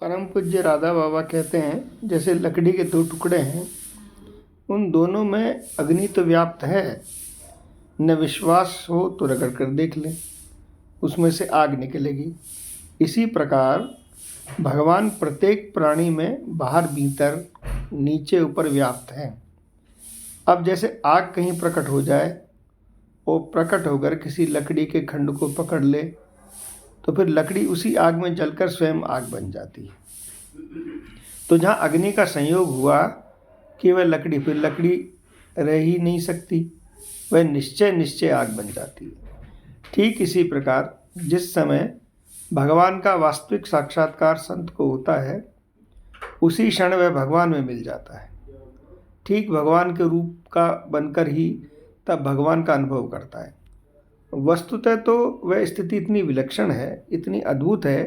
परम पूज्य राधा बाबा कहते हैं, जैसे लकड़ी के दो टुकड़े हैं, उन दोनों में अग्नि तो व्याप्त है। न विश्वास हो तो रगड़ कर देख ले, उसमें से आग निकलेगी। इसी प्रकार भगवान प्रत्येक प्राणी में बाहर भीतर नीचे ऊपर व्याप्त हैं। अब जैसे आग कहीं प्रकट हो जाए और प्रकट होकर किसी लकड़ी के खंड को पकड़ ले तो फिर लकड़ी उसी आग में जलकर स्वयं आग बन जाती है। तो जहाँ अग्नि का संयोग हुआ कि वह लकड़ी फिर लकड़ी रह ही नहीं सकती, वह निश्चय निश्चय आग बन जाती है। ठीक इसी प्रकार जिस समय भगवान का वास्तविक साक्षात्कार संत को होता है, उसी क्षण वह भगवान में मिल जाता है। ठीक भगवान के रूप का बनकर ही तब भगवान का अनुभव करता है। वस्तुतः तो वह स्थिति इतनी विलक्षण है, इतनी अद्भुत है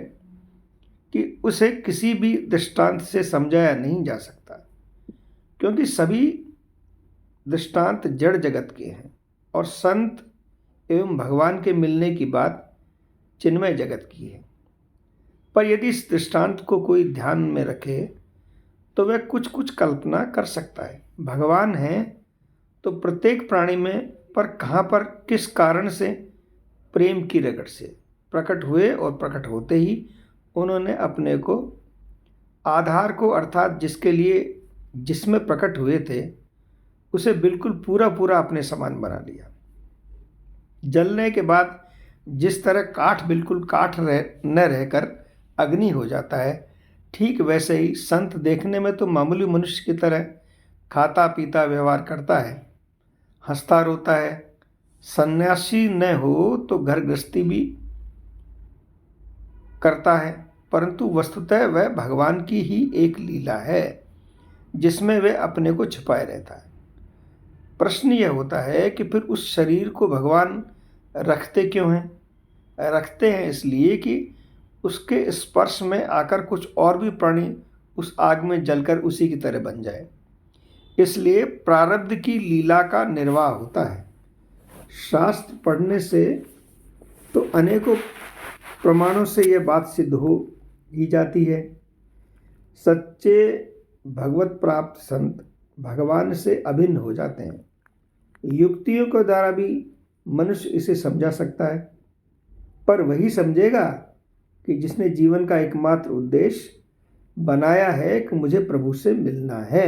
कि उसे किसी भी दृष्टांत से समझाया नहीं जा सकता, क्योंकि सभी दृष्टांत जड़ जगत के हैं और संत एवं भगवान के मिलने की बात चिन्मय जगत की है। पर यदि इस दृष्टांत को कोई ध्यान में रखे तो वह कुछ कुछ कल्पना कर सकता है। भगवान है तो प्रत्येक प्राणी में, पर कहाँ पर किस कारण से? प्रेम की रगड़ से प्रकट हुए और प्रकट होते ही उन्होंने अपने को, आधार को, अर्थात जिसके लिए जिसमें प्रकट हुए थे, उसे बिल्कुल पूरा पूरा अपने समान बना लिया। जलने के बाद जिस तरह काठ बिल्कुल काठ न रहकर अग्नि हो जाता है, ठीक वैसे ही संत देखने में तो मामूली मनुष्य की तरह खाता पीता व्यवहार करता है, हंसता रोता है, सन्यासी न हो तो घर गृहस्थी भी करता है, परंतु वस्तुतः वह भगवान की ही एक लीला है जिसमें वह अपने को छिपाए रहता है। प्रश्न यह होता है कि फिर उस शरीर को भगवान रखते क्यों हैं? रखते हैं इसलिए कि उसके स्पर्श में आकर कुछ और भी प्राणी उस आग में जलकर उसी की तरह बन जाए। इसलिए प्रारब्ध की लीला का निर्वाह होता है। शास्त्र पढ़ने से तो अनेकों प्रमाणों से यह बात सिद्ध हो ही जाती है। सच्चे भगवत प्राप्त संत भगवान से अभिन्न हो जाते हैं। युक्तियों के द्वारा भी मनुष्य इसे समझा सकता है, पर वही समझेगा कि जिसने जीवन का एकमात्र उद्देश्य बनाया है कि मुझे प्रभु से मिलना है।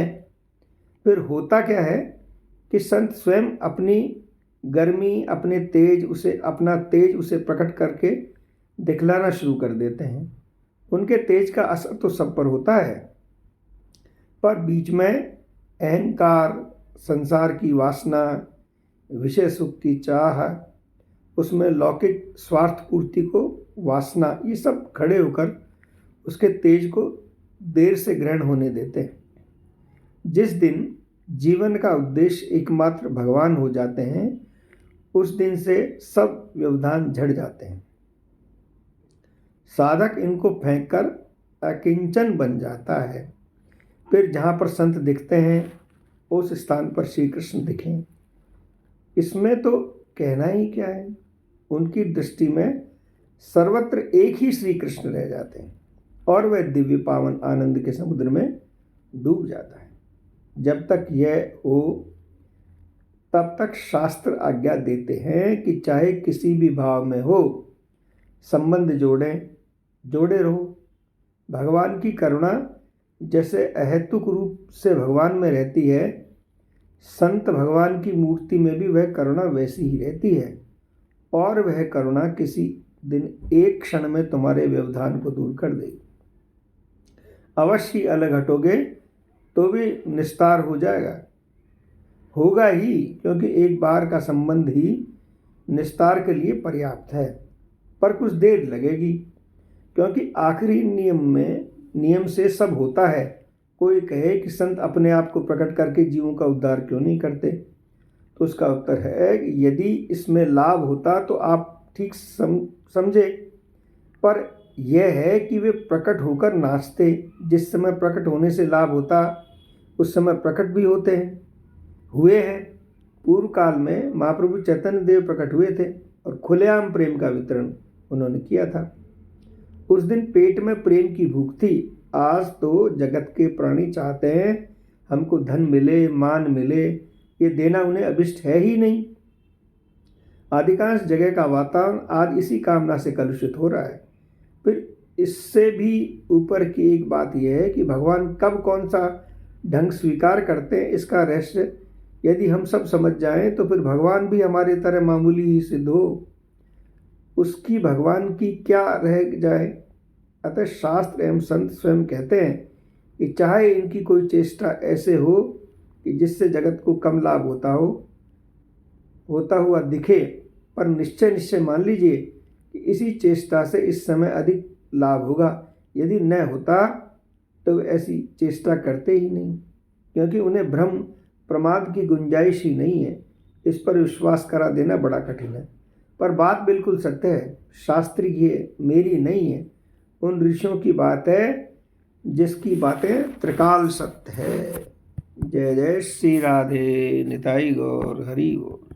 फिर होता क्या है कि संत स्वयं अपनी गर्मी, अपने अपना तेज उसे प्रकट करके दिखलाना शुरू कर देते हैं। उनके तेज का असर तो सब पर होता है, पर बीच में अहंकार, संसार की वासना, विषय सुख की चाह, उसमें लौकिक स्वार्थ पूर्ति को वासना, ये सब खड़े होकर उसके तेज को देर से ग्रहण होने देते हैं। जिस दिन जीवन का उद्देश्य एकमात्र भगवान हो जाते हैं, उस दिन से सब व्यवधान झड़ जाते हैं। साधक इनको फेंककर अकिंचन बन जाता है। फिर जहाँ पर संत दिखते हैं, उस स्थान पर श्री कृष्ण दिखें, इसमें तो कहना ही क्या है। उनकी दृष्टि में सर्वत्र एक ही श्री कृष्ण रह जाते हैं और वह दिव्य पावन आनंद के समुद्र में डूब जाता है। जब तक यह हो तब तक शास्त्र आज्ञा देते हैं कि चाहे किसी भी भाव में हो, संबंध जोड़े रहो। भगवान की करुणा जैसे अहेतुक रूप से भगवान में रहती है, संत भगवान की मूर्ति में भी वह करुणा वैसी ही रहती है, और वह करुणा किसी दिन एक क्षण में तुम्हारे व्यवधान को दूर कर देगी। अवश्य अलग हटोगे तो भी निस्तार हो जाएगा, होगा ही, क्योंकि एक बार का संबंध ही निस्तार के लिए पर्याप्त है। पर कुछ देर लगेगी, क्योंकि आखिरी नियम से सब होता है। कोई कहे कि संत अपने आप को प्रकट करके जीवों का उद्धार क्यों नहीं करते, तो उसका उत्तर है कि यदि इसमें लाभ होता तो आप ठीक समझे, पर यह है कि वे प्रकट होकर नाचते। जिस समय प्रकट होने से लाभ होता, उस समय प्रकट भी होते हैं, हुए हैं। पूर्व काल में महाप्रभु चैतन्य देव प्रकट हुए थे और खुलेआम प्रेम का वितरण उन्होंने किया था। उस दिन पेट में प्रेम की भूख थी। आज तो जगत के प्राणी चाहते हैं हमको धन मिले, मान मिले, ये देना उन्हें अभिष्ट है ही नहीं। अधिकांश जगह का वातावरण आज इसी कामना से कलुषित हो रहा है। फिर इससे भी ऊपर की एक बात यह है कि भगवान कब कौन सा ढंग स्वीकार करते हैं, इसका रहस्य यदि हम सब समझ जाएं तो फिर भगवान भी हमारे तरह मामूली ही सिद्ध हो, उसकी भगवान की क्या रह जाए। अतः शास्त्र एवं संत स्वयं कहते हैं कि चाहे इनकी कोई चेष्टा ऐसे हो कि जिससे जगत को कम लाभ होता हुआ दिखे, पर निश्चय मान लीजिए कि इसी चेष्टा से इस समय अधिक लाभ होगा। यदि न होता तो ऐसी चेष्टा करते ही नहीं, क्योंकि उन्हें भ्रम प्रमाद की गुंजाइश ही नहीं है। इस पर विश्वास करा देना बड़ा कठिन है, पर बात बिल्कुल सत्य है। शास्त्री की है, मेरी नहीं है। उन ऋषियों की बात है जिसकी बातें त्रिकाल सत्य है। जय जय श्री राधे। निताई गौर हरि गौर।